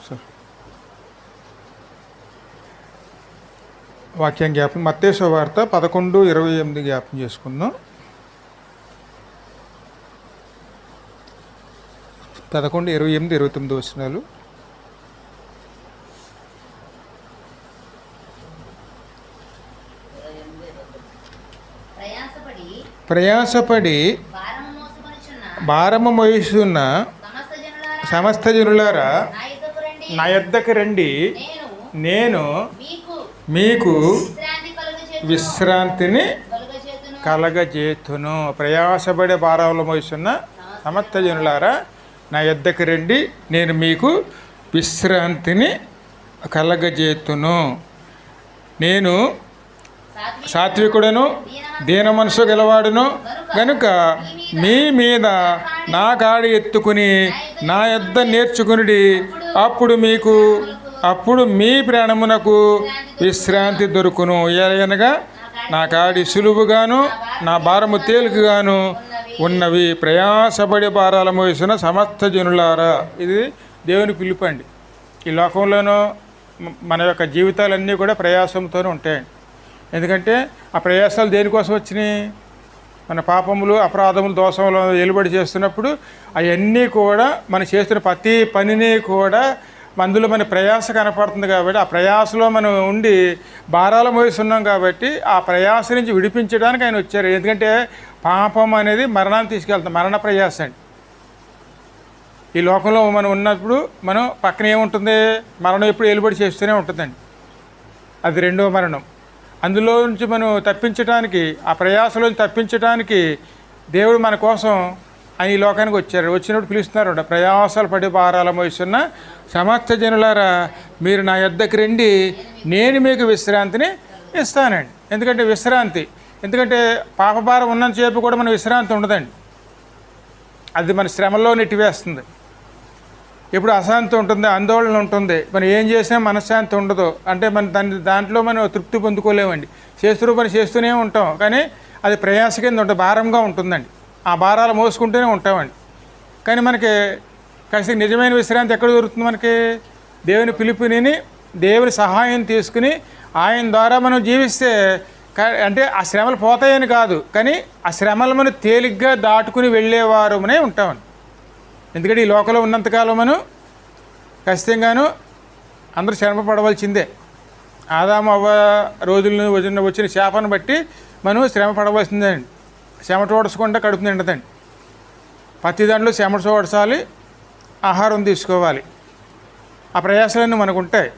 Sir వాక్యం జ్ఞాపం మత్తయి సువార్త 11:28 జ్ఞాపం చేసుకుందాం. 11:28-29 వచనాలు. ప్రయాసపడి భారము మోయుచున్న సమస్త జనులారా నా యొద్దకు రండి, నేను మీకు విశ్రాంతిని కలగజేతును. ప్రయాసపడే భారములు మోయుచున్న సమస్త జనులారా నా యొద్దకు రండి, నేను మీకు విశ్రాంతిని కలగజేతును. నేను సాత్వికుడను దీన మనసు గెలవాడును గనుక మీ మీద నా కాడి ఎత్తుకుని నా యొద్ద నేర్చుకుని అప్పుడు మీ ప్రాణమునకు విశ్రాంతి దొరుకును. అనగా నా కాడి సులువుగాను నా భారము తేలికగాను ఉన్నవి. ప్రయాసపడి భారాల మోసిన సమస్త జనులారా. ఇది దేవుని పిలుపండి. ఈ లోకంలోనూ మన యొక్క జీవితాలన్నీ కూడా ప్రయాసంతోనే ఉంటాయండి. ఎందుకంటే ఆ ప్రయాసాలు దేనికోసం వచ్చినాయి? మన పాపములు, అపరాధములు, దోషములు వెలుబడి చేస్తున్నప్పుడు అవన్నీ కూడా మనం చేస్తున్న ప్రతి పనిని కూడా అందులో మన ప్రయాస కనపడుతుంది. కాబట్టి ఆ ప్రయాసలో మనం ఉండి భారాలు మోస్తున్నాం. కాబట్టి ఆ ప్రయాస నుంచి విడిపించడానికి ఆయన వచ్చారు. ఎందుకంటే పాపం అనేది మరణాన్ని తీసుకెళ్తాం, మరణ ప్రయాస అండి. ఈ లోకంలో మనం ఉన్నప్పుడు మనం పక్కన ఏముంటుంది? మరణం ఎప్పుడు వెలుబడి చేస్తూనే ఉంటుందండి. అది రెండవ మరణం. అందులో నుంచి మనం తప్పించడానికి, ఆ ప్రయాసలోంచి తప్పించడానికి దేవుడు మన కోసం ఆయన ఈ లోకానికి వచ్చారు. వచ్చినప్పుడు పిలుస్తున్నారు, ప్రయాసాలు పడి భారాల మోస్తున్న సమస్త జనులారా మీరు నా యొద్దకు రండి, నేను మీకు విశ్రాంతిని ఇస్తానండి. ఎందుకంటే పాపభారం ఉన్నంతసేపు కూడా మన విశ్రాంతి ఉండదండి. అది మన శ్రమలో నెట్టివేస్తుంది. ఎప్పుడు అశాంతి ఉంటుంది, ఆందోళన ఉంటుంది. మనం ఏం చేసినా మనశ్శాంతి ఉండదు. అంటే దాంట్లో మనం తృప్తి పొందుకోలేమండి. పని చేస్తూనే ఉంటాం, కానీ అది ప్రయాస కింద ఉంటుంది, భారంగా ఉంటుందండి. ఆ భారాలు మోసుకుంటూనే ఉంటామండి. కానీ మనకి కాస్త నిజమైన విశ్రాంతి ఎక్కడ దొరుకుతుంది? మనకి దేవుని పిలుపుని, దేవుని సహాయం తీసుకుని ఆయన ద్వారా మనం జీవిస్తే, అంటే ఆ శ్రమలు పోతాయని కాదు, కానీ ఆ శ్రమలు మనం తేలిగ్గా దాటుకుని వెళ్ళేవారునే ఉంటామని. ఎందుకంటే ఈ లోకంలో ఉన్నంతకాలం మనం ఖచ్చితంగాను అందరూ శ్రమ పడవలసిందే. ఆదాము అవ్వ రోజులను వచ్చిన శాపను బట్టి మనం శ్రమ పడవలసిందే అండి. చెమట ఓడసుకుంటే కడుపు నిండదండి. ప్రతి దాంట్లో చెమట ఓడసాలి, ఆహారం తీసుకోవాలి. ఆ ప్రయాసాలన్నీ మనకు ఉంటాయి.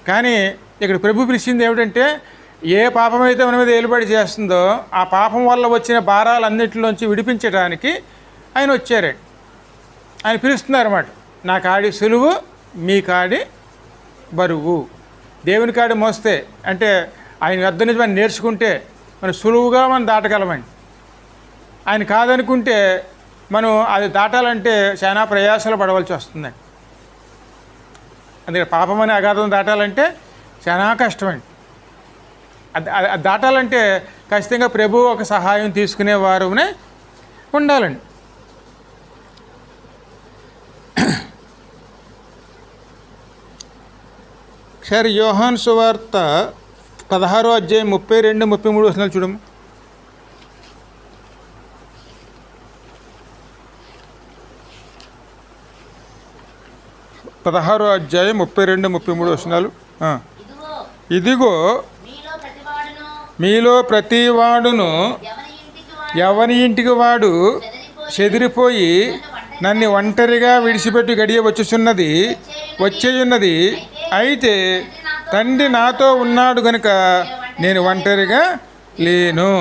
కానీ ఇక్కడ ప్రభు పిలిచింది ఏమిటంటే, ఏ పాపం అయితే మన మీద ఏలుబడి చేస్తుందో ఆ పాపం వల్ల వచ్చిన భారాలన్నింటిలోంచి విడిపించడానికి ఆయన వచ్చారండి. ఆయన పిలుస్తున్నారు అన్నమాట. నా కాడి సులువు, మీ కాడి బరువు. దేవుని కాడి మోస్తే అంటే ఆయన వద్ద నుంచి మనం నేర్చుకుంటే మనం సులువుగా మనం దాటగలమండి. ఆయన కాదనుకుంటే మనం అది దాటాలంటే చాలా ప్రయాసాలు పడవలసి వస్తుందండి. అందుకే పాపం అనే అగాధం దాటాలంటే చాలా కష్టమండి. అది దాటాలంటే ఖచ్చితంగా ప్రభు ఒక సహాయం తీసుకునేవారునే ఉండాలండి. సరే, యోహాను సువార్త 16:32-33 వచనాలు చూడము. 16:32-33 వచనాలు. ఇదిగో మీలో ప్రతివాడును ఎవని ఇంటికి వాడు చెదిరిపోయి నన్ను ఒంటరిగా విడిచిపెట్టి గడియ వచ్చేయున్నది. అయితే తండ్రి నాతో ఉన్నాడు గనుక నేను ఒంటరిగా లేను.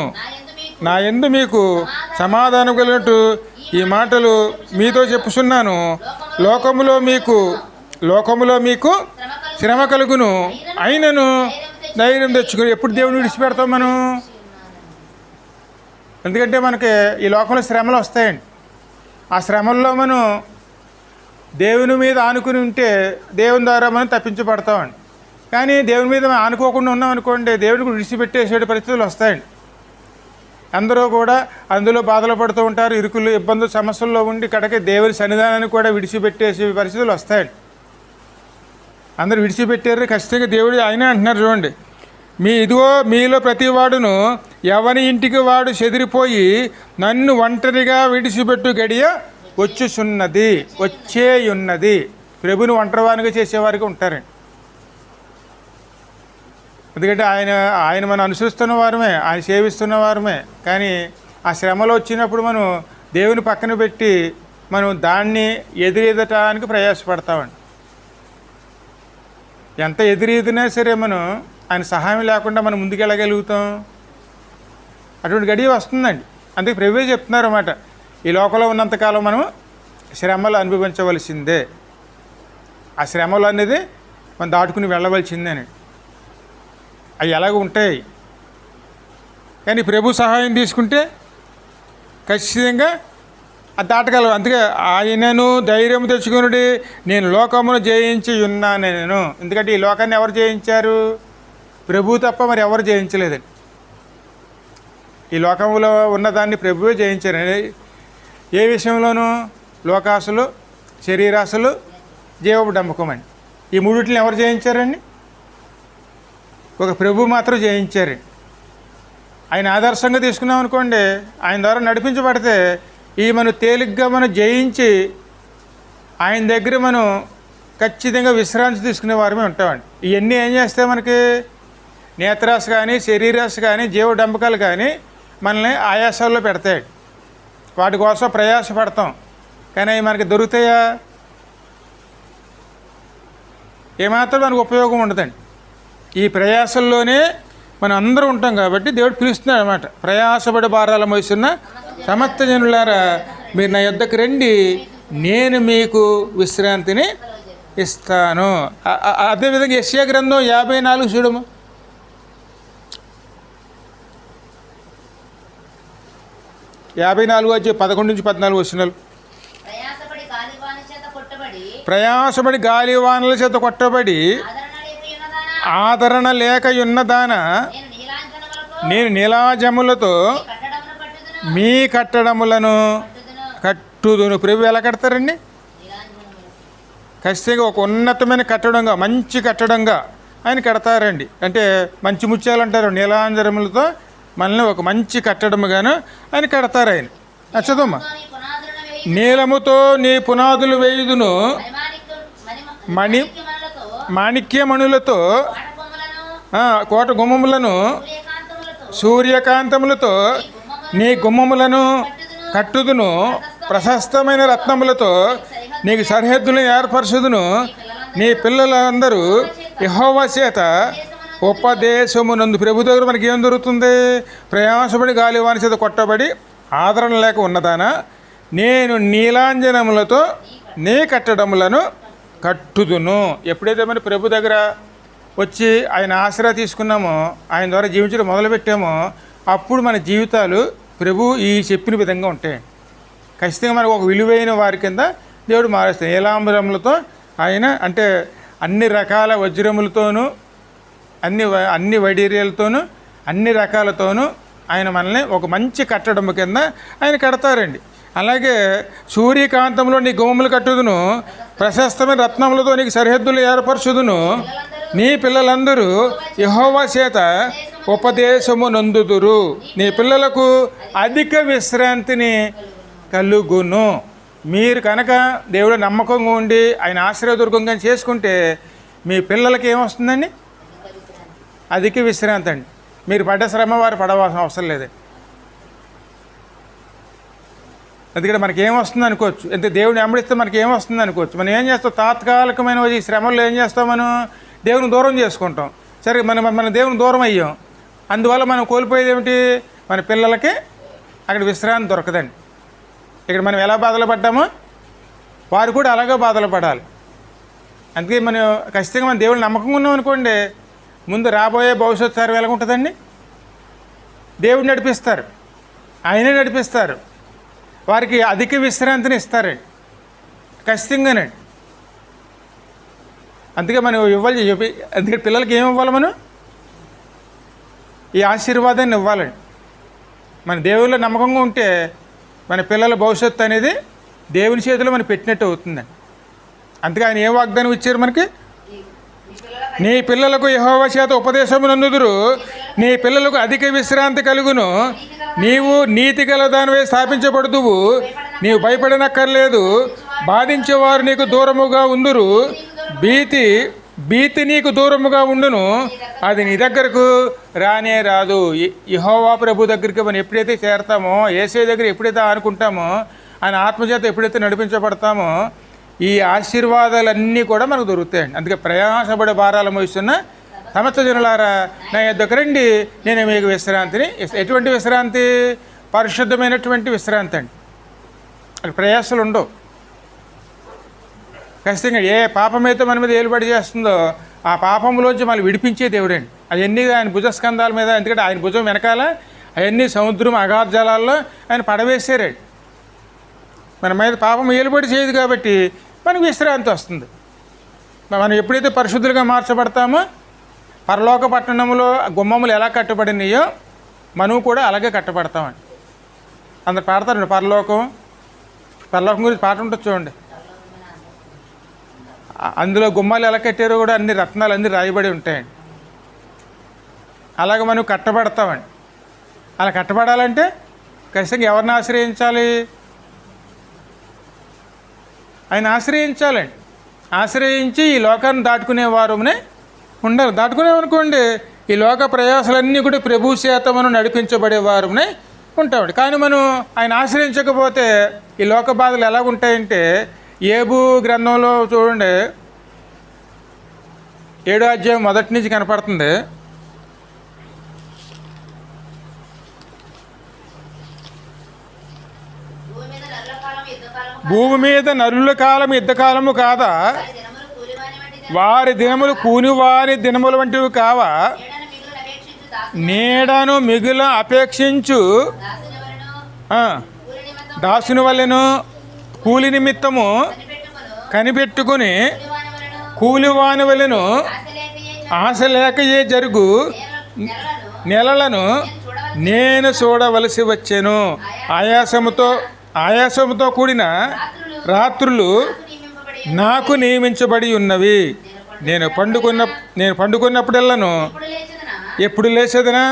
నా యందు మీకు సమాధానం కలిగినట్టు ఈ మాటలు మీతో చెప్పుచున్నాను. లోకములో మీకు శ్రమ కలుగును, అయినను ధైర్యం తెచ్చుకుని. ఎప్పుడు దేవుని విడిచిపెడతాం మనం? ఎందుకంటే మనకి ఈ లోకంలో శ్రమలు వస్తాయండి. ఆ శ్రమల్లో మనం దేవుని మీద ఆనుకుని ఉంటే దేవుని ద్వారా మనం తప్పించబడతామండి. కానీ దేవుని మీద మనం ఆనుకోకుండా ఉన్నాం అనుకోండి, దేవుని విడిచిపెట్టేసే పరిస్థితులు వస్తాయండి. అందరూ కూడా అందులో బాధలు పడుతూ ఉంటారు, ఇరుకులు, ఇబ్బందులు, సమస్యల్లో ఉండి కడకి దేవుని సన్నిధానాన్ని కూడా విడిచిపెట్టేసే పరిస్థితులు వస్తాయండి. అందరూ విడిచిపెట్టారు. ఖచ్చితంగా దేవుడు ఆయనే అంటున్నారు చూడండి, ఇదిగో మీలో ప్రతి వాడును ఎవని ఇంటికి వాడు చెదిరిపోయి నన్ను ఒంటరిగా విడిచిపెట్టు గడియ వచ్చేయున్నది. ప్రభుని ఒంటరివానిగా చేసేవారికి ఉంటారండి. ఎందుకంటే ఆయన మనం అనుసరిస్తున్న వారమే, ఆయన సేవిస్తున్న వారమే. కానీ ఆ శ్రమలో వచ్చినప్పుడు మనం దేవుని పక్కన పెట్టి మనం దాన్ని ఎదురెదటానికి ప్రయాసపడతామండి. ఎంత ఎదురెదినా సరే మనం ఆయన సహాయం లేకుండా మనం ముందుకెళ్ళగలుగుతాం. అటువంటి గడియ వస్తుందండి. అందుకే ప్రభువే చెప్తున్నారు అన్నమాట, ఈ లోకంలో ఉన్నంతకాలం మనం శ్రమలు అనుభవించవలసిందే. ఆ శ్రమలు అనేది మనం దాటుకుని వెళ్ళవలసిందేనండి. అవి ఎలాగ ఉంటాయి. కానీ ప్రభు సహాయం తీసుకుంటే ఖచ్చితంగా అది దాటగలవు. అందుకే ఆయనను ధైర్యం తెచ్చుకుని నేను లోకమును జయించి ఉన్నాను నేను. ఎందుకంటే ఈ లోకాన్ని ఎవరు జయించారు? ప్రభు తప్ప మరి ఎవరు జయించలేదండి. ఈ లోకంలో ఉన్నదాన్ని ప్రభువే జయించారు. ఏ విషయంలోనూ? లోకాసులు, శరీరాసులు, జీవపు డంబకం అండి. ఈ మూడిటిని ఎవరు జయించారండి? ఒక ప్రభు మాత్రం జయించారు. ఆయన ఆదర్శంగా తీసుకున్నాం అనుకోండి, ఆయన ద్వారా నడిపించబడితే మనం తేలిగ్గా మనం జయించి ఆయన దగ్గర మనం ఖచ్చితంగా విశ్రాంతి తీసుకునే వారమే ఉంటామండి. ఇవన్నీ ఏం చేస్తే మనకి నేత్రాశ కానీ, శరీరాశ కానీ, జీవ డంబకాలు కానీ మనల్ని ఆయాసాల్లో పెడతాయి. వాటి కోసం ప్రయాసపడతాం, కానీ అవి మనకి దొరుకుతాయా? ఏమాత్రం మనకు ఉపయోగం ఉండదండి. ఈ ప్రయాసల్లోనే మనం అందరూ ఉంటాం కాబట్టి దేవుడు పిలుస్తున్నాడు అన్నమాట. ప్రయాసపడి భారాలు మోస్తున్న సమస్త జనులారా మీరు నా యొద్దకు రండి, నేను మీకు విశ్రాంతిని ఇస్తాను. అదేవిధంగా యెషయా గ్రంథం 54 చూడము. 54:11-14 వచనాలు. ప్రయాసపడి గాలివానల చేత కొట్టబడి ఆదరణ లేక ఉన్నదాన నేను నీలాజములతో మీ కట్టడములను కట్టుదును. ప్రభు ఎలా కడతారండి? ఖచ్చితంగా ఒక ఉన్నతమైన కట్టడంగా, మంచి కట్టడంగా ఆయన కడతారండి. అంటే మంచి ముత్యాలు అంటారు, నీలాంజరములతో మనల్ని ఒక మంచి కట్టడముగాను ఆయన కడతారు. ఆయన చదువుమా. నీలముతో నీ పునాదులు వేయుదును, మాణిక్యమణులతో కోట గుమ్మములను, సూర్యకాంతములతో నీ గుమ్మములను కట్టుదును, ప్రశస్తమైన రత్నములతో నీకు సరిహద్దులను ఏర్పరచుదును. నీ పిల్లలందరూ యెహోవా చేత ఉపదేశమునందు. ప్రభు దగ్గర మనకి ఏం దొరుకుతుంది? ప్రయాసపడి గాలివాని చేత కొట్టబడి ఆదరణ లేక ఉన్నదానా నేను నీలాంజనములతో నీ కట్టడములను కట్టుదును. ఎప్పుడైతే మరి ప్రభు దగ్గర వచ్చి ఆయన ఆశ్రయ తీసుకున్నామో, ఆయన ద్వారా జీవించడం మొదలుపెట్టామో, అప్పుడు మన జీవితాలు ప్రభు ఈ చెప్పిన విధంగా ఉంటాయి. ఖచ్చితంగా మనకు ఒక విలువైన వారి కింద దేవుడు మారుస్తాడు. నీలాంబరములతో ఆయన అంటే అన్ని రకాల వజ్రములతోనూ, అన్ని వైడూర్యాలతోనూ, అన్ని రకాలతోనూ ఆయన మనల్ని ఒక మంచి కట్టడం కింద ఆయన కడతారండి. అలాగే సూర్యకాంతంలో నీ గుమ్మములు కట్టుదును, ప్రశస్తమైన రత్నములతో నీకు సరిహద్దులు ఏర్పరచుదును. నీ పిల్లలందరూ యెహోవా చేత ఉపదేశము నందుదురు. నీ పిల్లలకు అధిక విశ్రాంతిని కలుగును. మీరు కనుక దేవుడు నమ్మకంగా ఉండి ఆయన ఆశ్రయదుర్గంగా చేసుకుంటే మీ పిల్లలకి ఏమొస్తుందండి? అధిక విశ్రాంతి అండి. మీరు పడ్డ శ్రమ వారు పడవలసిన అవసరం లేదండి. ఎందుకంటే మనకి ఏమొస్తుంది అనుకోవచ్చు, ఎంత దేవుడిని వెంబడిస్తే మనకి ఏమొస్తుంది అనుకోవచ్చు. మనం ఏం చేస్తాం? తాత్కాలికమైన ఈ శ్రమల్లో ఏం చేస్తాం? మనం దేవుని దూరం చేసుకుంటాం. సరే, మన దేవుని దూరం అయ్యాం. అందువల్ల మనం కోల్పోయేది ఏమిటి? మన పిల్లలకి అక్కడ విశ్రాంతి దొరకదండి. ఇక్కడ మనం ఎలా బాధలు పడ్డామో వారు కూడా అలాగే బాధలు పడాలి. అందుకే మనం ఖచ్చితంగా మన దేవుని నమ్మకంగా ఉన్నాం అనుకోండి, ముందు రాబోయే భవిష్యత్తు తరం ఎలా ఉంటుందండి? దేవుడు నడిపిస్తారు, ఆయనే నడిపిస్తారు. వారికి అధిక విశ్రాంతిని ఇస్తారండి ఖచ్చితంగానండి. అందుకే మనం ఇవ్వాలి. అందుకే పిల్లలకి ఏమి ఇవ్వాలి? మనం ఈ ఆశీర్వాదాన్ని ఇవ్వాలండి. మన దేవుళ్ళ నమ్మకంగా ఉంటే మన పిల్లల భవిష్యత్తు అనేది దేవుని చేతిలో మనం పెట్టినట్టు అవుతుందండి. అందుకే ఆయన ఏ వాగ్దానం ఇచ్చారు మనకి? నీ పిల్లలకు యెహోవా చేత ఉపదేశమునందుదురు, నీ పిల్లలకు అధిక విశ్రాంతి కలుగును. నీవు నీతి గల దానివై స్థాపించబడుదువు, నీవు భయపడనక్కర్లేదు. బాధించేవారు నీకు దూరముగా ఉందురు, భీతి నీకు దూరముగా ఉండును, అది నీ దగ్గరకు రానే రాదు. యెహోవా ప్రభు దగ్గరికి మనం ఎప్పుడైతే చేరతామో, యేసయ్య దగ్గర ఎప్పుడైతే అనుకుంటామో, ఆయన ఆత్మచేత ఎప్పుడైతే నడిపించబడతామో, ఈ ఆశీర్వాదాలన్నీ కూడా మనకు దొరుకుతాయండి. అందుకే ప్రయాసపడే భారాలు మోస్తున్న సమస్త జనులారా నా యొద్దకు రండి, నేను మీకు విశ్రాంతిని. ఎటువంటి విశ్రాంతి? పరిశుద్ధమైనటువంటి విశ్రాంతి అండి. అది ప్రయాసలు ఉండవు. ఖచ్చితంగా ఏ పాపమైతే మన మీద ఏలుబడి చేస్తుందో ఆ పాపంలోంచి మళ్ళీ విడిపించే దేవుడండి. అవన్నీ ఆయన భుజస్కంధాల మీద, ఎందుకంటే ఆయన భుజం వెనకాల అవన్నీ సముద్రం అగాధ జలాల్లో ఆయన పడవేసారండి. మన మీద పాపం ఏలుబడి చేయదు కాబట్టి మనకు విశ్రాంతి వస్తుంది. మనం ఎప్పుడైతే పరిశుద్ధులుగా మార్చబడతామో, పరలోక పట్టణంలో గుమ్మములు ఎలా కట్టబడినాయో మనం కూడా అలాగే కట్టబడతామండి. అందరు పాడతారండి పరలోకం గురించి పాట ఉంటుంది చూడండి. అందులో గుమ్మాలు ఎలా కట్టారో కూడా అన్ని రత్నాలు అన్నీ రాయబడి ఉంటాయండి. అలాగే మనం కట్టబడతామండి. అలా కట్టబడాలంటే ఖచ్చితంగా ఎవరిని ఆశ్రయించాలి? ఆయన ఆశ్రయించాలండి. ఆశ్రయించి ఈ లోకాన్ని దాటుకునే వారునే ఉండాలి. దాటుకునేమనుకోండి ఈ లోక ప్రయాసాలన్నీ కూడా ప్రభు చేత మనం నడిపించబడే వారునే ఉంటామండి. కానీ మనం ఆయన ఆశ్రయించకపోతే ఈ లోక బాధలు ఎలా ఉంటాయంటే, ఏబు గ్రంథంలో చూడండి 7వ అధ్యాయం మొదటి నుంచి కనపడుతుంది. భూమి మీద నరుల కాలం యుద్ధకాలము కాదా? వారి దినములు కూనివారి దినముల వంటివి కావా? నీడను మిగుల అపేక్షించు దాసుని వలెను కూలి నిమిత్తము కనిపెట్టుకుని కూలివాని వలెను ఆశ లేకయే జరుగు నెలలను నేను చూడవలసి వచ్చాను. ఆయాసముతో కూడిన రాత్రులు నాకు నియమించబడి ఉన్నవి. నేను పండుకున్నప్పుడెల్లను ఎప్పుడు లేచేదనా,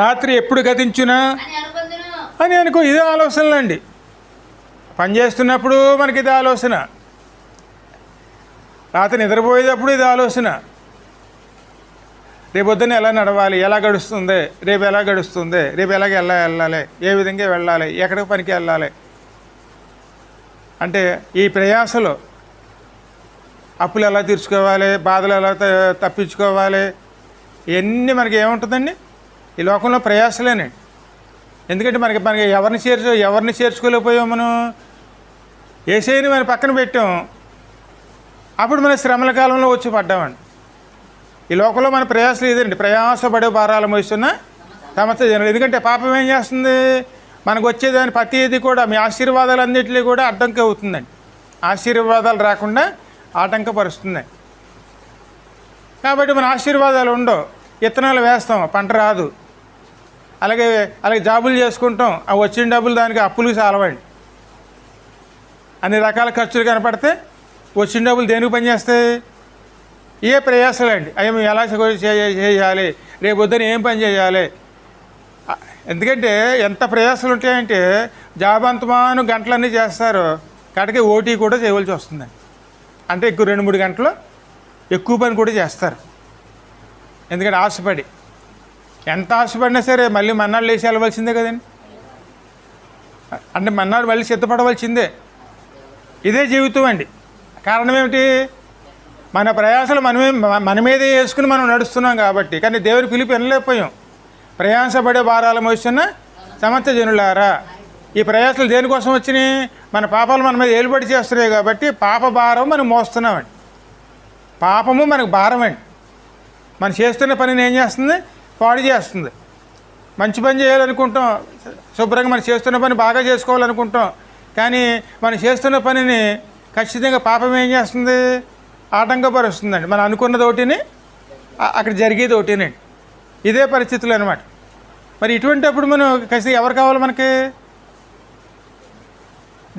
రాత్రి ఎప్పుడు గతించునా అని అనుకో. ఇదే ఆలోచనలండి. పనిచేస్తున్నప్పుడు మనకి ఇదే ఆలోచన, రాత్రి నిద్రపోయేటప్పుడు ఇది ఆలోచన. రేపొద్దున ఎలా నడవాలి, ఎలా గడుస్తుంది, రేపు ఎలా గడుస్తుంది, రేపు ఎలాగ వెళ్ళాలి, ఏ విధంగా వెళ్ళాలి, ఎక్కడికి పనికి వెళ్ళాలి అంటే ఈ ప్రయాసలో అప్పులు ఎలా తీర్చుకోవాలి, బాధలు ఎలా తప్పించుకోవాలి, ఇవన్నీ మనకి ఏముంటుందండి ఈ లోకంలో ప్రయాసలేనండి. ఎందుకంటే మనకి ఎవరిని చేర్చుకోలేకపోయాం. మనం యేసయ్యని మన పక్కన పెట్టాం, అప్పుడు మన శ్రమల కాలంలో వచ్చి పడ్డామండి. ఈ లోకంలో మన ప్రయాసలు ఇదండి, ప్రయాసపడే భారాలు మోస్తున్న సమస్త జనులు. ఎందుకంటే పాపం ఏం చేస్తుంది, మనకు వచ్చేదాని ప్రతి ఇది కూడా మీ ఆశీర్వాదాలన్నింటినీ కూడా అడ్డంకి అవుతుందండి. ఆశీర్వాదాలు రాకుండా ఆటంకపరుస్తుంది. కాబట్టి మన ఆశీర్వాదాలు ఉండవు. విత్తనాలు వేస్తాం, పంట రాదు. అలాగే జాబులు చేసుకుంటాం, ఆ వచ్చిన డబ్బులు దానికి అప్పులకు చాలవండి. అన్ని రకాల ఖర్చులు కనపడితే వచ్చిన డబ్బులు దేనికి పనిచేస్తాయి? ఏ ప్రయాసాలండి. అవి మేము ఎలా చేయాలి, రేపు వద్దని ఏం పని చేయాలి. ఎందుకంటే ఎంత ప్రయాసాలు ఉంటాయంటే జాబ్ అంతమాను గంటలన్నీ చేస్తారు, కాటికి ఓటీ కూడా చేయవలసి వస్తుందండి. అంటే ఎక్కువ 2-3 గంటలు ఎక్కువ పని కూడా చేస్తారు. ఎందుకంటే ఆశపడి, ఎంత ఆశపడినా సరే మళ్ళీ మన్నాడు లేచి వెళ్ళవలసిందే కదండి. అంటే మన్నాడు మళ్ళీ సిద్ధపడవలసిందే. ఇదే జీవితం అండి. కారణం ఏమిటి? మన ప్రయాసాలు మన మీదే వేసుకుని మనం నడుస్తున్నాం కాబట్టి. కానీ దేవుని పిలుపు వినలేకపోయాం. ప్రయాసపడే భారాలు మోస్తున్న సమస్త జనులారా, ఈ ప్రయాసాలు దేనికోసం వచ్చినాయి? మన పాపాలు మన మీద ఏలుబడి చేస్తున్నాయి కాబట్టి పాప భారం మనం మోస్తున్నామండి. పాపము మనకు భారం అండి. మనం చేస్తున్న పనిని ఏం చేస్తుంది? పాడు చేస్తుంది. మంచి పని చేయాలనుకుంటాం, శుభ్రంగా మనం చేస్తున్న పని బాగా చేసుకోవాలనుకుంటాం, కానీ మనం చేస్తున్న పనిని ఖచ్చితంగా పాపం ఏం చేస్తుంది? ఆటంకపరుస్తుందండి. మనం అనుకున్నది ఒకటిని, అక్కడ జరిగేది ఒకటినండి. ఇదే పరిస్థితులు అనమాట. మరి ఇటువంటిప్పుడు మనం ఖచ్చితంగా ఎవరు కావాలి మనకి?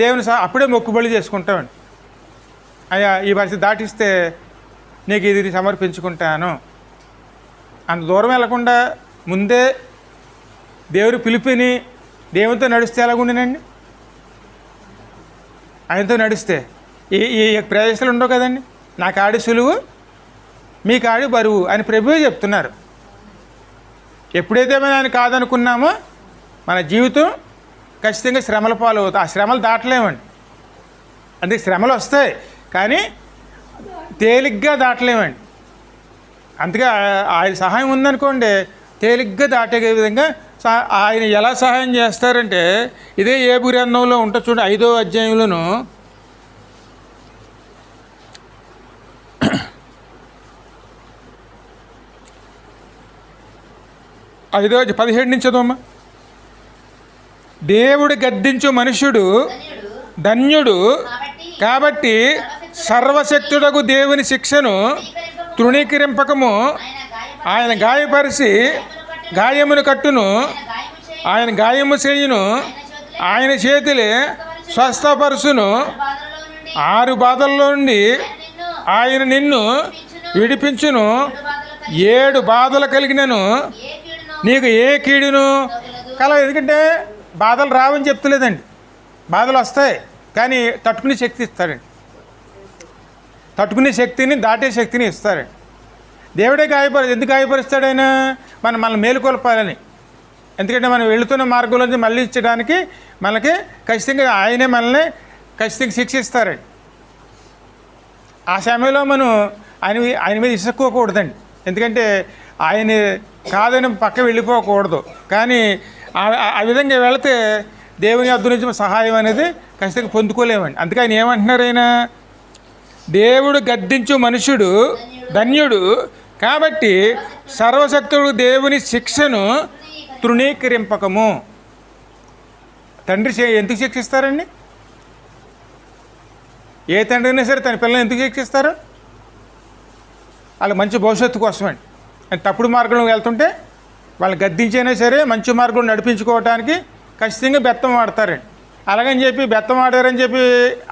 దేవుని అప్పుడే మొక్కుబడి చేసుకుంటామండి. అయ్యా ఈ పరిస్థితి దాటిస్తే నీకు ఇది సమర్పించుకుంటాను. అంత దూరం వెళ్లకుండా ముందే దేవుడు పిలిపిని దేవునితో నడిస్తే ఎలాగుండేనండి? ఆయనతో నడిస్తే ఈ ప్రయాసాలు ఉండవు కదండి. నా కాడి సులువు, మీ కాడి బరువు అని ప్రభువే చెప్తున్నారు. ఎప్పుడైతే మనం ఆయన కాదనుకున్నామో మన జీవితం ఖచ్చితంగా శ్రమల పాలు అవుతుంది. ఆ శ్రమలు దాటలేమండి. అందుకే శ్రమలు వస్తాయి కానీ తేలిగ్గా దాటలేమండి. అందుకే ఆయన సహాయం ఉందనుకోండి తేలిగ్గా దాటే విధంగా ఆయన ఎలా సహాయం చేస్తారంటే ఇదే ఏబు గ్రంథంలో ఉంటుంది చూడండి, 5వ అధ్యాయంలోను 17 నుంచి చదవమ్మా. దేవుడు గద్దించు మనుష్యుడు ధన్యుడు, కాబట్టి సర్వశక్తుడకు దేవుని శిక్షను తృణీకరింపకము. ఆయన గాయపరిచి గాయమును కట్టును, ఆయన గాయము చేయును, ఆయన చేతులే స్వస్థపరుచును. 6 బాధల్లో నుండి ఆయన నిన్ను విడిపించును. 7 బాధలు కలిగినను నీకు ఏ కీడును ఎందుకంటే బాధలు రావని చెప్తలేదండి. బాధలు వస్తాయి కానీ తట్టుకునే శక్తి ఇస్తాడండి. తట్టుకునే శక్తిని, దాటే శక్తిని ఇస్తారండి. దేవుడే ఎందుకు గాయపరుస్తాడు ఆయన? మనల్ని మేలుకొల్పాలని. ఎందుకంటే మనం వెళుతున్న మార్గంలోంచి మళ్ళీ ఇచ్చడానికి మనకి ఖచ్చితంగా ఆయనే మనల్ని ఖచ్చితంగా శిక్షిస్తారండి. ఆ సమయంలో మనం ఆయన మీద ఇసుక్కోకూడదండి. ఎందుకంటే ఆయన కాదని పక్క వెళ్ళిపోకూడదు. కానీ ఆ విధంగా వెళితే దేవుని వద్ద నుంచి సహాయం అనేది ఖచ్చితంగా పొందుకోలేమండి. అందుకే ఆయన ఏమంటున్నారు? ఆయన దేవుడు గద్దించు మనుషుడు ధన్యుడు, కాబట్టి సర్వశక్తుడు దేవుని శిక్షను తృణీకరింపకము. తండ్రి ఎందుకు శిక్షిస్తారండి? ఏ తండ్రి అయినా సరే తన పిల్లల్ని ఎందుకు శిక్షిస్తారు? వాళ్ళకి మంచి భవిష్యత్తు కోసమండి. అని తప్పుడు మార్గంలో వెళ్తుంటే వాళ్ళు గద్దించైనా సరే మంచి మార్గంలో నడిపించుకోవడానికి ఖచ్చితంగా బెత్తం ఆడతారండి. అలాగని చెప్పి బెత్తం ఆడారని చెప్పి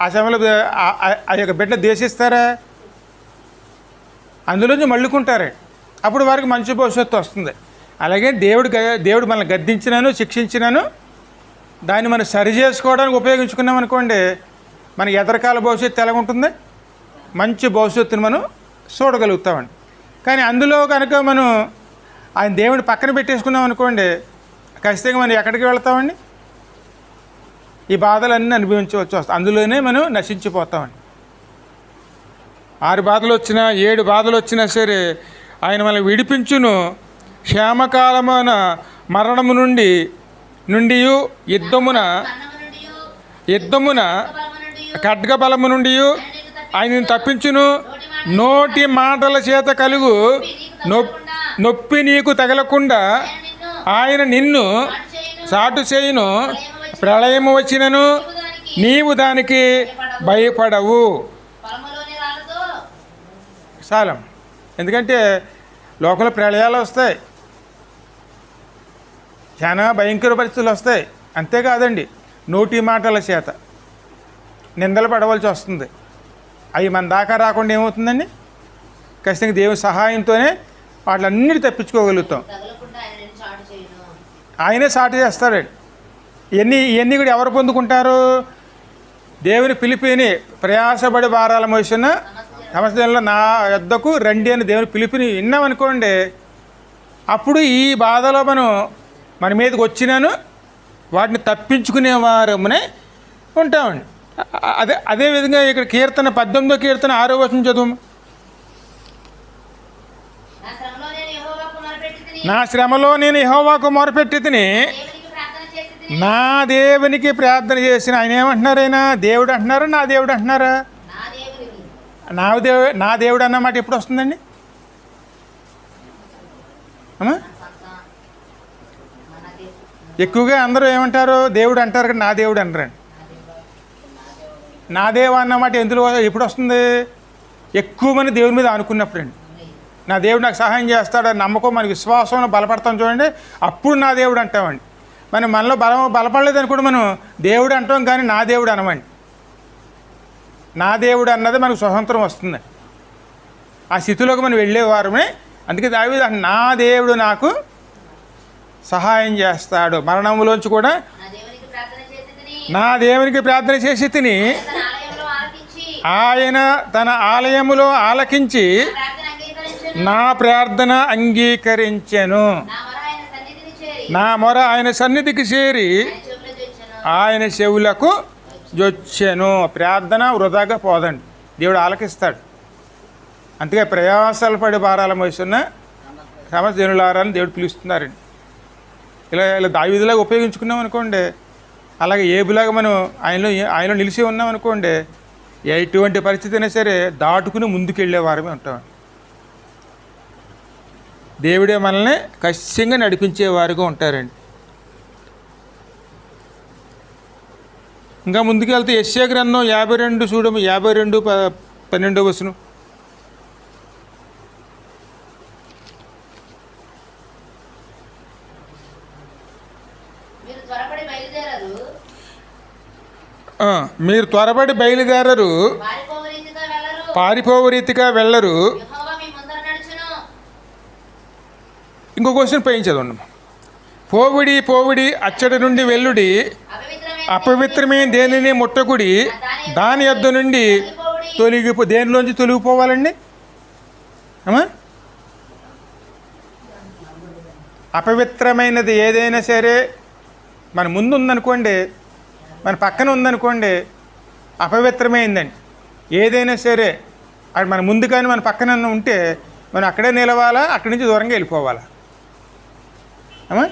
ఆ సమయంలో ఆ యొక్క బిడ్డ దేశిస్తారా? అందులోంచి మళ్ళుకుంటారండి. అప్పుడు వారికి మంచి భవిష్యత్తు వస్తుంది. అలాగే దేవుడు మనల్ని గద్దించినాను, శిక్షించినాను, దాన్ని మనం సరి చేసుకోవడానికి ఉపయోగించుకున్నాం అనుకోండి, మన ఎదరకాల భవిష్యత్తు ఎలా ఉంటుంది? మంచి భవిష్యత్తుని మనం చూడగలుగుతామండి. కానీ అందులో కనుక మనం ఆయన దేవుని పక్కన పెట్టేసుకున్నాం అనుకోండి, ఖచ్చితంగా మనం ఎక్కడికి వెళ్తామండి? ఈ బాధలన్నీ అనుభవించవచ్చు వస్తాం. అందులోనే మనం నశించిపోతామండి. 6 బాధలు వచ్చినా 7 బాధలు వచ్చినా సరే ఆయన మనల్ని విడిపించును. క్షేమకాలమున మరణము నుండి యుద్ధమున ఖడ్గబలము నుండి ఆయనను తప్పించును. నోటి మాటల చేత కలుగు నొప్పి నీకు తగలకుండా ఆయన నిన్ను సాటు చేయును. ప్రళయము వచ్చినను నీవు దానికి భయపడవు. చాలం. ఎందుకంటే లోకంలో ప్రళయాలు వస్తాయి, చాలా భయంకర పరిస్థితులు వస్తాయి. అంతేకాదండి, నోటి మాటల చేత నిందలు పడవలసి వస్తుంది. అవి మన దాకా రాకుండా ఏమవుతుందండి? ఖచ్చితంగా దేవుని సహాయంతోనే వాటిలన్నిటి తప్పించుకోగలుగుతాం. ఆయనే సాటి చేస్తాడండి. ఇవన్నీ కూడా ఎవరు పొందుకుంటారు? దేవుని పిలిపిని ప్రయాసపడి భారాల మోసిన సమస్యల్లో నా యొద్దకు రండి అని దేవుని పిలిపిని విన్నామనుకోండి, అప్పుడు ఈ బాధలో మన మీదకి వచ్చినాను వాటిని తప్పించుకునేవారమునే ఉంటామండి. అదేవిధంగా ఇక్కడ కీర్తన 18వ కీర్తన 6వ వచనం చదువు. నా శ్రమలో నేను యెహోవాకు మొరపెట్టి తిని నా దేవునికి ప్రార్థన చేసిన. ఆయన ఏమంటున్నారు? ఆయన దేవుడు అంటున్నారా నా దేవుడు అంటున్నారా? నా దేవుడు అన్నమాట ఎప్పుడు వస్తుందండి? అమ్మా, ఎక్కువగా అందరూ ఏమంటారు? దేవుడు అంటారు కానీ నా దేవుడు అంటారండి. నా దేవ అన్నమాట ఎప్పుడు వస్తుంది? ఎక్కువ మంది దేవుని మీద అనుకున్నప్పుడండి. నా దేవుడు నాకు సహాయం చేస్తాడని నమ్మకం, మన విశ్వాసంలో బలపడతాం చూడండి, అప్పుడు నా దేవుడు అంటామండి. మనలో బలపడలేదని కూడా మనం దేవుడు అంటాం కానీ నా దేవుడు అనమండి. నా దేవుడు అన్నది మనకు స్వతంత్రం వస్తుంది. ఆ స్థితిలోకి మనం వెళ్ళేవారమే. అందుకే దావీదు నా దేవుడు నాకు సహాయం చేస్తాడు, మరణంలోంచి కూడా నా దేవునికి ప్రార్థన చేసి తిని ఆయన తన ఆలయములో ఆలకించి నా ప్రార్థన అంగీకరించెను. నా మొర ఆయన సన్నిధికి చేరి ఆయన చెవులకు జొచ్చెను. ప్రార్థన వృధాగా పోదండి, దేవుడు ఆలకిస్తాడు. అందుకే ప్రయాసాలు పడి భారాల మోస్తున్న సమజనులారని దేవుడు పిలుస్తున్నారండి. ఇలా దావీదులాగా ఉపయోగించుకున్నాం అనుకోండి, అలాగే ఏబులాగా మనం ఆయనలో నిలిచి ఉన్నాం అనుకోండి, ఎటువంటి పరిస్థితి అయినా సరే దాటుకుని ముందుకెళ్ళేవారమే ఉంటాం. దేవుడే మనల్ని ఖచ్చితంగా నడిపించేవారుగా ఉంటారండి. ఇంకా ముందుకెళ్తే యెషయా గ్రంథం 52 చూడము, 52:12. మీరు త్వరపడి బయలుదేరరు, పారిపోవు రీతిగా వెళ్ళరు. ఇంకో క్వశ్చన్ పైన చదవండి. పోవిడి పోవిడి అచ్చడి నుండి వెల్లుడి, అపవిత్రమైన దేనిని ముట్టకుడి, దాని యొద్ద నుండి దేనిలోంచి తొలగిపోవాలండి అమ్మా? అపవిత్రమైనది ఏదైనా సరే మన ముందు ఉందనుకోండి, మన పక్కన ఉందనుకోండి, అపవిత్రమైందండి. ఏదైనా సరే అది మన ముందు కానీ మన పక్కన ఉంటే మనం అక్కడే నిలవాలా, అక్కడి నుంచి దూరంగా వెళ్ళిపోవాలా అమ్మా?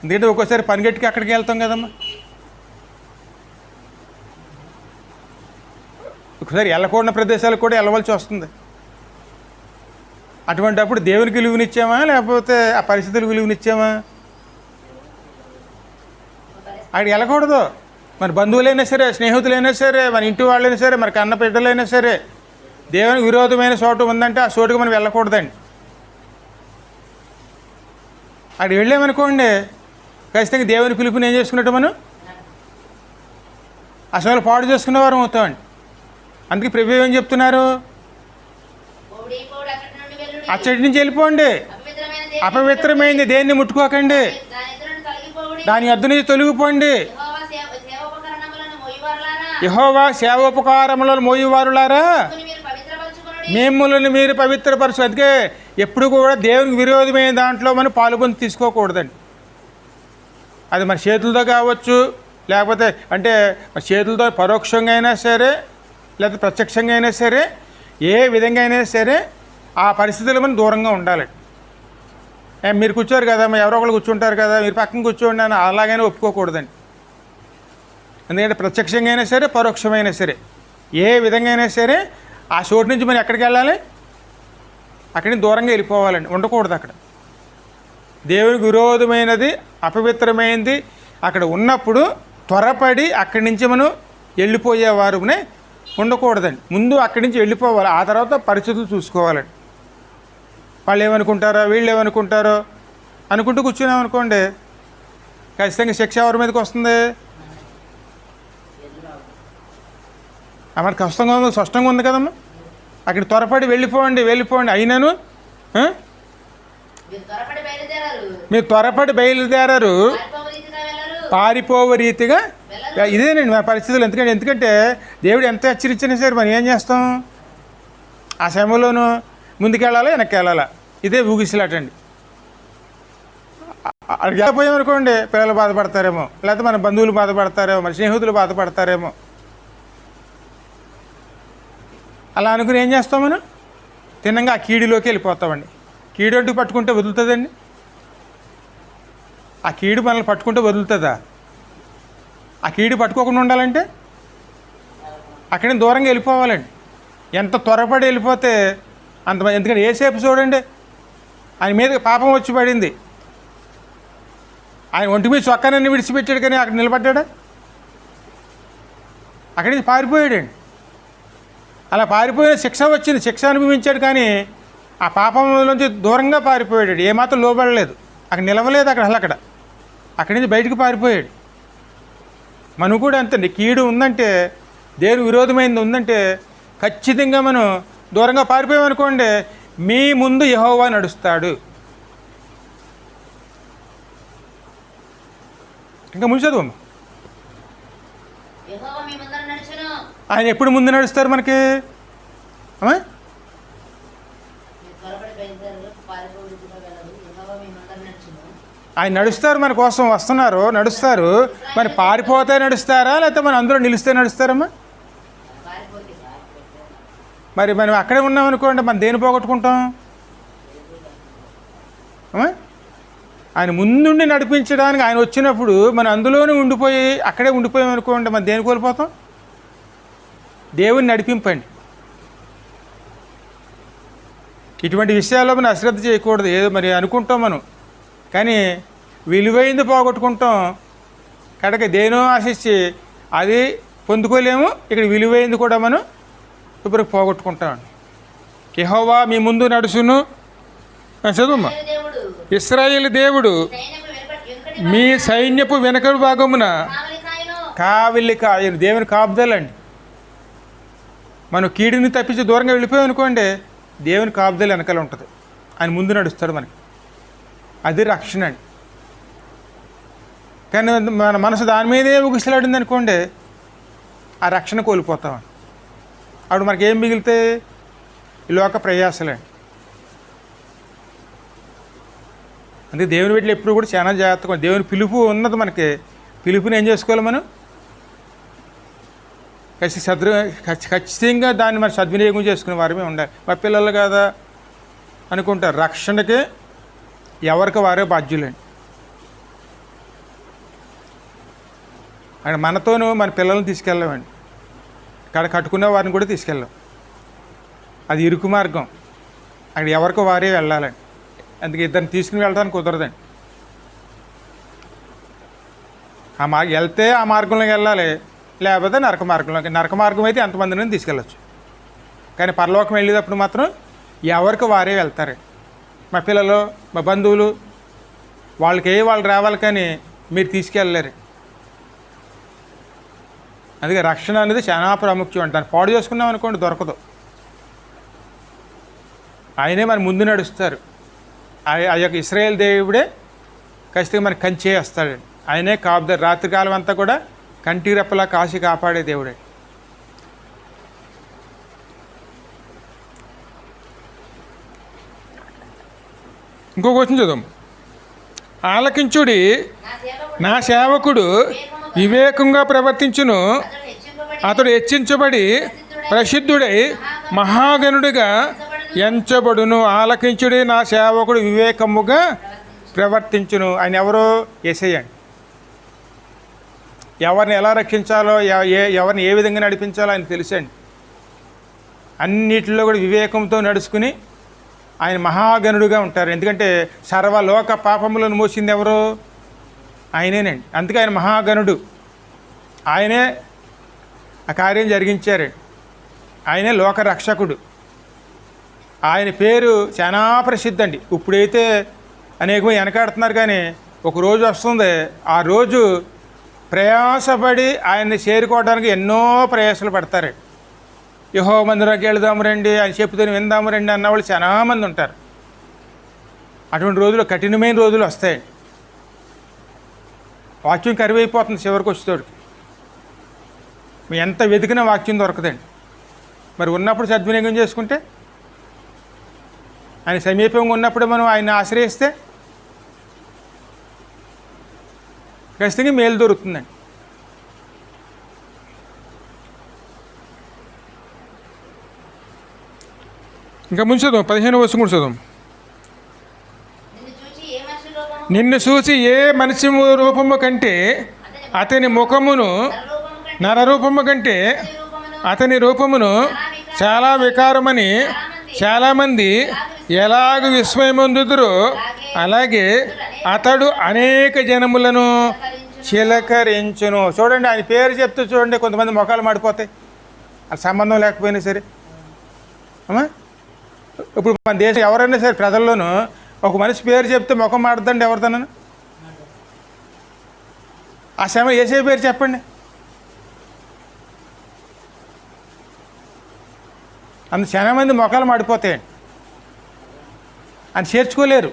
ఎందుకంటే ఒక్కోసారి పనిగట్టుకి అక్కడికి వెళ్తాం కదమ్మా, ఒకసారి వెళ్ళకూడని ప్రదేశాలకు కూడా వెళ్ళవలసి వస్తుంది. అటువంటిప్పుడు దేవునికి విలువనిచ్చామా లేకపోతే ఆ పరిస్థితులకు విలువనిచ్చామా? అక్కడికి వెళ్ళకూడదు. మన బంధువులైనా సరే, స్నేహితులైనా సరే, మన ఇంటి వాళ్ళైనా సరే, మన కన్న బిడ్డలైనా సరే, దేవునికి విరోధమైన చోటు ఉందంటే ఆ చోటుకు మనం వెళ్ళకూడదండి. అక్కడికి వెళ్ళామనుకోండి, ఖచ్చితంగా దేవుని పిలుపుని ఏం చేసుకున్నట్టు మనం అసలు పాడు చేసుకున్న వారం అవుతామండి. అందుకే ప్రభు ఏం చెప్తున్నారు, అచ్చటి నుంచి వెళ్ళిపోండి, అపవిత్రమైంది దేన్ని ముట్టుకోకండి, దాని యొద్ద నుంచి తొలగిపోండి. యెహోవా సేవోపకారములను మోయువారులారా మిమ్ములను మీరు పవిత్రపరచు. అందుకే ఎప్పుడు కూడా దేవునికి విరోధమైన దాంట్లో మనం పాల్గొని తీసుకోకూడదండి. అది మన చేతులతో కావచ్చు, లేకపోతే అంటే మన చేతులతో పరోక్షంగా అయినా సరే, లేకపోతే ప్రత్యక్షంగా అయినా సరే, ఏ విధంగా అయినా సరే ఆ పరిస్థితుల్లో మనం దూరంగా ఉండాలి. మీరు కూర్చోరు కదా, ఎవరో ఒకళ్ళు కూర్చుంటారు కదా, మీరు పక్కన కూర్చోండి అని అలాగైనా ఒప్పుకోకూడదండి. ఎందుకంటే ప్రత్యక్షంగా అయినా సరే, పరోక్షమైనా సరే, ఏ విధంగా అయినా సరే ఆ చోటు నుంచి మనం ఎక్కడికి వెళ్ళాలి, అక్కడి నుంచి దూరంగా వెళ్ళిపోవాలండి, ఉండకూడదు. అక్కడ దేవునికి విరోధమైనది, అపవిత్రమైనది అక్కడ ఉన్నప్పుడు త్వరపడి అక్కడి నుంచి మనం వెళ్ళిపోయేవారునే ఉండకూడదండి. ముందు అక్కడి నుంచి వెళ్ళిపోవాలి, ఆ తర్వాత పరిస్థితులు చూసుకోవాలండి. వాళ్ళు ఏమనుకుంటారో, వీళ్ళు ఏమనుకుంటారో అనుకుంటూ కూర్చున్నామనుకోండి, ఖచ్చితంగా శిక్ష ఎవరి మీదకి వస్తుంది? మనకు కష్టంగా ఉంది, స్పష్టంగా ఉంది కదమ్మా. అక్కడ త్వరపడి వెళ్ళిపోండి అయినాను మీరు త్వరపడి బయలుదేరరు, పారిపోవు రీతిగా. ఇదేనండి మన పరిస్థితులు. ఎందుకంటే దేవుడు ఎంత హెచ్చరించినా సరే మనం ఏం చేస్తాం? ఆ సమయంలోనూ ముందుకెళ్ళాలా, వెనక్కి వెళ్ళాలా, ఇదే ఊగిసలాటండి. అక్కడికి వెళ్ళిపోయామనుకోండి, పిల్లలు బాధపడతారేమో, లేకపోతే మన బంధువులు బాధపడతారేమో, మన స్నేహితులు బాధపడతారేమో. అలా అనుకుని ఏం చేస్తాం మనం? తిన్నంగా ఆ కీడులోకి వెళ్ళిపోతామండి. కీడు అంటూ పట్టుకుంటే వదులుతుందండి? ఆ కీడు మనల్ని పట్టుకుంటే వదులుతుందా? ఆ కీడు పట్టుకోకుండా ఉండాలంటే అక్కడి దూరంగా వెళ్ళిపోవాలండి. ఎంత త్వరపడి వెళ్ళిపోతే అంత. ఎందుకంటే ఏసేపు చూడండి, ఆయన మీద పాపం వచ్చి పడింది, ఆయన ఒంటి మీద చొక్కానన్నీ విడిచిపెట్టాడు, కానీ అక్కడ నిలబడ్డా? అక్కడి నుంచి పారిపోయాడండి. అలా పారిపోయిన శిక్ష వచ్చింది, శిక్ష అనుభవించాడు, కానీ ఆ పాపం నుంచి దూరంగా పారిపోయాడు. ఏమాత్రం లోబడలేదు, అక్కడ నిలవలేదు, అక్కడి నుంచి బయటకు పారిపోయాడు. మనం కూడా అంతే. కీడు ఉందంటే దేవుని విరోధమైంది ఉందంటే ఖచ్చితంగా మనం దూరంగా పారిపోయామనుకోండి, మీ ముందు యెహోవా నడుస్తాడు. ఇంకా ముందు చదువు. ఆయన ఎప్పుడు ముందు నడుస్తారు మనకి? ఆయన నడుస్తారు, మన కోసం వస్తున్నారు, నడుస్తారు. మరి పారిపోతే నడుస్తారా, లేకపోతే మనం అందులో నిలిస్తే నడుస్తారమ్మా? మరి మనం అక్కడే ఉన్నాం అనుకోండి, మనం దేని పోగొట్టుకుంటాం? ఆయన ముందుండి నడిపించడానికి ఆయన వచ్చినప్పుడు మనం అందులోనే ఉండిపోయి అక్కడే ఉండిపోయాం అనుకోండి, మనం దేని కోల్పోతాం? దేవుని నడిపింపండి. ఇటువంటి విషయాల్లో మనం అశ్రద్ధ చేయకూడదు. ఏదో మరి అనుకుంటాం మనం, కానీ విలువైంది పోగొట్టుకుంటాం. కనుక దేనో ఆశించి అది పొందుకోలేము, ఇక్కడ విలువైంది కూడా మనం ఇప్పుడు పోగొట్టుకుంటాం. యెహోవా మీ ముందు నడుచును. చదువుమా. ఇశ్రాయేలు దేవుడు మీ సైన్యపు వెనక భాగమున కావిలి కాయను. దేవుని కాపుదలండి. మనం కీడుని తప్పించి దూరంగా వెళ్ళిపోయాం అనుకోండి, దేవుని కాపుదల వెనకాల ఉంటుంది. ఆయన ముందు నడుస్తాడు మనకి. అది రక్షణ అండి. కానీ మన మనసు దాని మీదే ఉగిసలాడింది అనుకోండి, ఆ రక్షణ కోల్పోతామండి. అప్పుడు మనకేం మిగిలితే ఈ లోక ప్రయాసలండి. అందుకే దేవుని వీటిలో ఎప్పుడు కూడా చాలా జాగ్రత్తగా, దేవుని పిలుపు ఉన్నది మనకి. పిలుపుని ఏం చేసుకోవాలి మనం? ఖచ్చితంగా దాన్ని మనం సద్వినియోగం చేసుకునే వారమే ఉండాలి. మా పిల్లలు కదా అనుకుంటారు. రక్షణకి ఎవరికి వారే బాధ్యులండి. అండ్ మనతోనూ మన పిల్లల్ని తీసుకెళ్ళామండి. అక్కడ కట్టుకునే వారిని కూడా తీసుకెళ్ళాం. అది ఇరుకు మార్గం. అక్కడ ఎవరికి వారే వెళ్ళాలండి. అందుకే ఇద్దరిని తీసుకుని వెళ్ళడానికి కుదరదండి. వెళ్తే ఆ మార్గంలోకి వెళ్ళాలి, లేకపోతే నరక మార్గంలోకి. నరక మార్గం అయితే ఎంతమందిని తీసుకెళ్ళచ్చు. కానీ పరలోకం వెళ్ళేటప్పుడు మాత్రం ఎవరికి వారే వెళ్తారు. మా పిల్లలు, మా బంధువులు, వాళ్ళకి వాళ్ళు రావాలి, కానీ మీరు తీసుకెళ్ళలేరు. అందుకే రక్షణ అనేది చాలా ప్రాముఖ్యం అండి. దాన్ని పాడు చేసుకున్నాం అనుకోండి, దొరకదు. ఆయనే మన ముందు నడుస్తారు. ఆ యొక్క ఇశ్రాయేల్ దేవుడే ఖచ్చితంగా మనకి కంచి వేస్తాడు. ఆయనే కాపుదారు. రాత్రికాలం అంతా కూడా కంటి రెప్పలా కాసి కాపాడే దేవుడే. ఇంకో క్వశ్చన్ చదువు. ఆలకించుడి, నా సేవకుడు వివేకంగా ప్రవర్తించును, అతడు హెచ్చించబడి ప్రసిద్ధుడై మహాగణుడిగా ఎంచబడును. ఆలకించుడి, నా సేవకుడు వివేకముగా ప్రవర్తించును. ఆయన ఎవరో? యేసయ్య. ఎవరిని ఎలా రక్షించాలో, ఎవరిని ఏ విధంగా నడిపించాలో ఆయన తెలుసండి. అన్నిటిలో కూడా వివేకంతో నడుచుకుని ఆయన మహాగణుడుగా ఉంటారు. ఎందుకంటే సర్వలోక పాపములను మోసింది ఎవరు? ఆయనేనండి. అందుకే ఆయన మహాగణుడు. ఆయనే ఆ కార్యం జరిగించారండి. ఆయనే లోక రక్షకుడు. ఆయన పేరు చాలా ప్రసిద్ధి అండి. ఇప్పుడైతే అనేకమంది వెనకాడుతున్నారు, కానీ ఒక రోజు వస్తుంది, ఆ రోజు ప్రయాసపడి ఆయన్ని చేరుకోవడానికి ఎన్నో ప్రయాసలు పడతారు. యెహోవా మందిరానికి వెళదాము రండి, ఆయన చెప్తే విందాము రండి అన్నవాళ్ళు చాలామంది ఉంటారు. అటువంటి రోజులు, కఠినమైన రోజులు వస్తాయి. వాక్యం కరువైపోతుంది చివరికి వచ్చేటోడికి. ఎంత వెతికినా వాక్యం దొరకదండి. మరి ఉన్నప్పుడు సద్వినియోగం చేసుకుంటే, ఆయన సమీపంగా ఉన్నప్పుడు మనం ఆయన ఆశ్రయిస్తే ఖచ్చితంగా మేలు దొరుకుతుందండి. ఇంకా ముందు చదువు. 15వ వచనం కూడా చదువు. నిన్ను చూసి ఏ మనిషి రూపము కంటే అతని ముఖమును, నరరూపము కంటే అతని రూపమును చాలా వికారమని చాలామంది ఎలాగ విస్మయమొందుదురో, అలాగే అతడు అనేక జనములను చిలకరించును. చూడండి, ఆయన పేరు చెప్తూ చూడండి, కొంతమంది ముఖాలు మాడిపోతాయి, అది సంబంధం లేకపోయినా సరే. అమ్మా, ఇప్పుడు మన దేశం ఎవరైనా సరే ప్రజల్లోనూ ఒక మనిషి పేరు చెప్తే ముఖం మాడదండి ఎవరిదన్నా? ఆ సమయం ఏసే పేరు చెప్పండి. చాలా మంది మొఖాలు మాడిపోతాయండి, అని చేర్చుకోలేరు.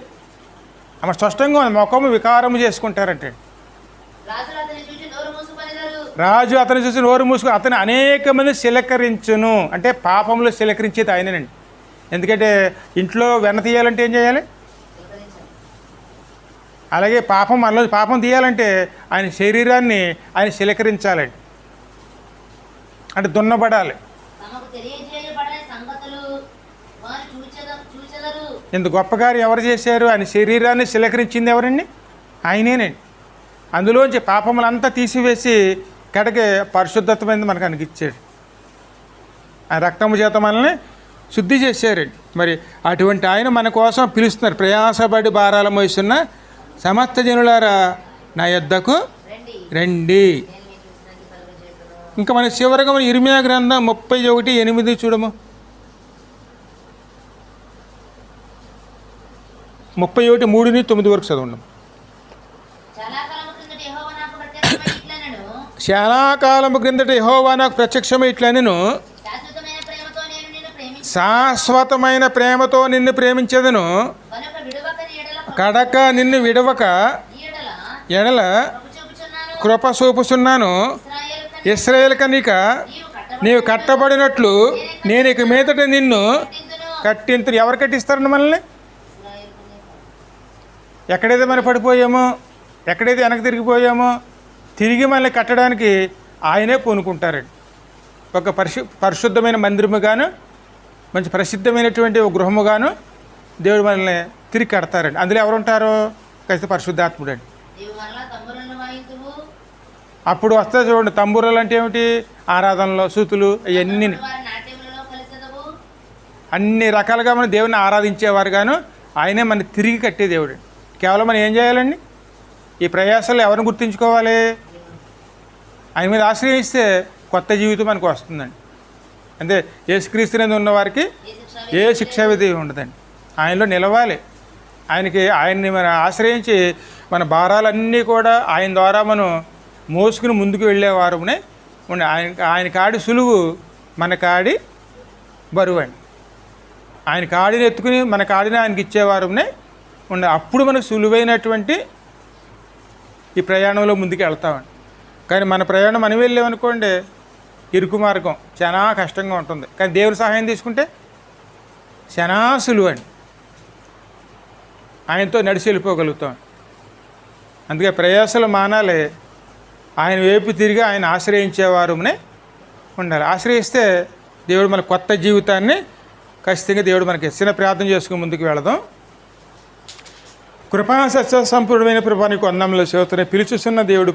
ఆమె స్పష్టంగా ముఖము వికారము చేసుకుంటారంటే. రాజు అతను చూసి నోరు మూసుకుని అతను అనేక మంది శిలకరించును, అంటే పాపంలో శిలకరించేది ఆయననండి. ఎందుకంటే ఇంట్లో వెన్న తీయాలంటే ఏం చేయాలి? అలాగే మనలో పాపం తీయాలంటే ఆయన శరీరాన్ని ఆయన శిలకరించాలండి, అంటే దున్నబడాలి. ఇంత గొప్ప కార్యం ఎవరు చేశారు? ఆయన శరీరాన్ని శిలకరించింది ఎవరండి? ఆయనేనండి. అందులోంచి పాపములంతా తీసివేసి కడకి పరిశుద్ధతమైంది మనకు అనిపించాడు. ఆయన రక్తము చేత మనల్ని శుద్ధి చేశారండి. మరి అటువంటి ఆయన మన కోసం పిలుస్తున్నారు. ప్రయాసపడి భారాలు మోస్తున్న సమస్త జనులారా నా యొద్దకు రండి. ఇంకా మన చివరిగా మన ఇర్మియా గ్రంథం 31:8 చూడము. 31:3-9 వరకు చదవండి. చాలా కాలము క్రిందట యెహోవా నాకు ప్రత్యక్షమై ఇట్లనెను, శాశ్వతమైన ప్రేమతో నిన్ను ప్రేమించెదను, కడక నిన్ను విడవక ఎడల కృప చూపుచున్నాను. ఇశ్రాయేలు కనిక నీవు కట్టబడినట్లు నేను ఇక మీదట నిన్ను కట్టింతును. ఎవరు కట్టిస్తారండి మనల్ని? ఎక్కడైతే మనం పడిపోయామో, ఎక్కడైతే వెనక్కి తిరిగిపోయామో తిరిగి మనల్ని కట్టడానికి ఆయనే పూనుకుంటారండి. ఒక పరిశుద్ధమైన మందిరముగాను, మంచి ప్రసిద్ధమైనటువంటి ఒక గృహముగాను దేవుడు మనల్ని తిరిగి కడతారండి. అందులో ఎవరు ఉంటారో? ఖచ్చితంగా పరిశుద్ధాత్ముడు అండి. అప్పుడు వస్తే చూడండి, తంబూరాలు అంటే ఏమిటి? ఆరాధనలో శృతులు ఇవన్నీ అన్ని రకాలుగా మనం దేవుని ఆరాధించేవారు గాను ఆయనే మన తిరిగి కట్టే దేవుడు. కేవలం మనం ఏం చేయాలండి? ఈ ప్రయాసాలు ఎవరిని గుర్తుంచుకోవాలి? ఆయన మీద ఆశ్రయిస్తే కొత్త జీవితం మనకు వస్తుందండి. అంటే యేసుక్రీస్తునందు ఉన్న వారికి ఏ శిక్షా విధి ఉండదండి. ఆయనలో నిలవాలి. ఆయన్ని మనం ఆశ్రయించి మన భారాలన్నీ కూడా ఆయన ద్వారా మనం మోసుకుని ముందుకు వెళ్ళేవారునే ఉండి. ఆయన కాడి సులువు, మన కాడి బరువు అండి. ఆయన కాడిని ఎత్తుకుని మన కాడిని ఆయనకి ఇచ్చేవారునే ఉండి. అప్పుడు మనకు సులువైనటువంటి ఈ ప్రయాణంలో ముందుకు వెళ్తామండి. కానీ మన ప్రయాణం మనం వెళ్ళామనుకోండి, ఇరుకు మార్గం, చాలా కష్టంగా ఉంటుంది. కానీ దేవుని సహాయం తీసుకుంటే చాలా సులువండి. ఆయనతో నడిచి వెళ్ళిపోగలుగుతాం. అందుకే ప్రయాసాలు మానాలి. ఆయన వైపు తిరిగి ఆయన ఆశ్రయించేవారునే ఉండాలి. ఆశ్రయిస్తే దేవుడు మన కొత్త జీవితాన్ని ఖచ్చితంగా దేవుడు మనకి ఇచ్చిన ప్రార్థన చేసుకుని ముందుకు వెళదాం. కృపా సత్య సంపూర్ణమైన ప్రభానికి వందములు చెబుతున్న పిలుచుతున్న దేవుడు